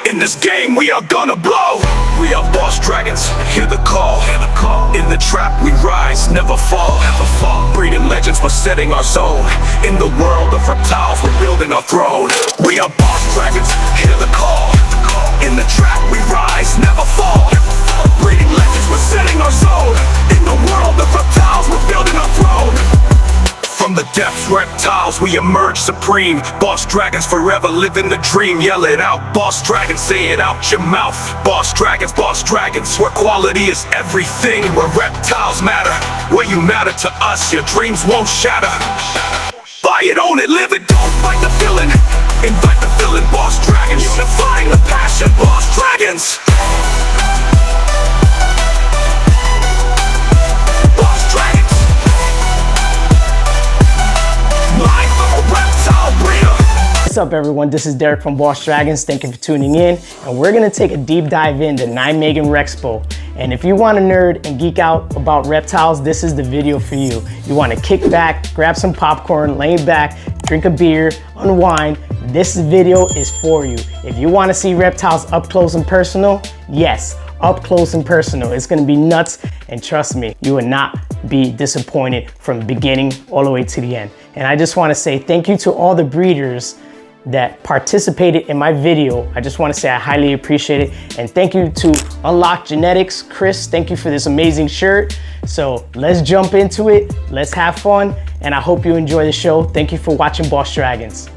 In this game we are gonna blow. We are boss dragons, hear the call. In the trap we rise, never fall. Breeding legends, we're setting our zone. In the world of reptiles, we're building our throne. We are boss dragons, hear the call. In the trap we rise, never fall. Breeding legends, we're setting our zone. In the world of reptiles, we're building our throne. From the depths, reptiles, we emerge supreme. Boss dragons forever living the dream. Yell it out, boss dragons, say it out your mouth. Boss dragons, where quality is everything. Where reptiles matter, where you matter to us. Your dreams won't shatter. Buy it, own it, live it, don't fight the villain. Invite the villain, boss dragons. Unifying the passion, boss dragons. What's up everyone, this is Derek from Boss Dragons. Thank you for tuning in, and we're gonna take a deep dive into NIjmegen Rexpo. And if you want to nerd and geek out about reptiles, this is the video for you. You want to kick back, grab some popcorn, lay back, drink a beer, unwind. This video is for you. If you want to see reptiles up close and personal, yes, up close and personal. It's gonna be nuts, and trust me, you will not be disappointed from the beginning all the way to the end. And I just want to say thank you to all the breeders that participated in my video. I just want to say I highly appreciate it. And thank you to Unlock Genetics. Chris, thank you for this amazing shirt. So let's jump into it. Let's have fun. And I hope you enjoy the show. Thank you for watching Boss Dragons.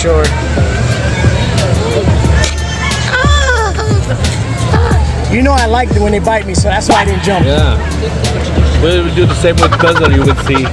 sure. You know I like it when they bite me, so that's why I didn't jump. Yeah. We'll do the same with cousin, you would see.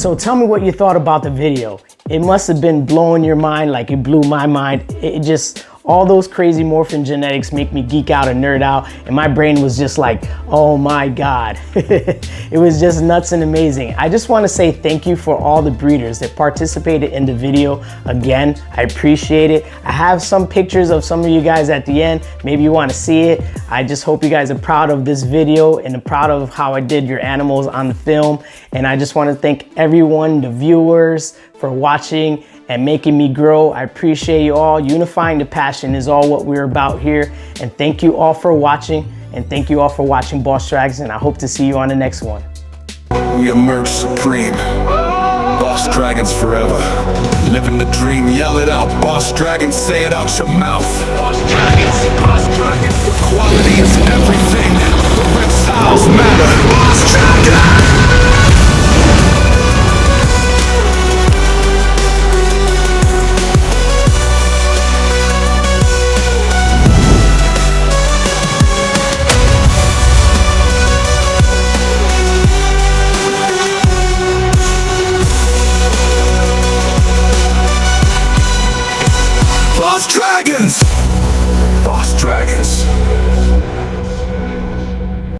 So tell me what you thought about the video. It must have been blowing your mind like it blew my mind. It just, all those crazy morphin genetics make me geek out and nerd out, and my brain was just like, oh my God. It was just nuts and amazing. I just want to say thank you for all the breeders that participated in the video. Again, I appreciate it. I have some pictures of some of you guys at the end. Maybe you want to see it. I just hope you guys are proud of this video and proud of how I did your animals on the film. And I just want to thank everyone, the viewers, for watching and making me grow. I appreciate you all. Unifying the passion is all what we're about here. And thank you all for watching. And thank you all for watching Boss Dragons. And I hope to see you on the next one. We emerge supreme. Boss Dragons forever. Living the dream, yell it out. Boss Dragons, say it out your mouth. Boss Dragons, Boss Dragons. Quality is everything. The reptiles matter. Boss Dragons. Boss Dragons! Boss Dragons!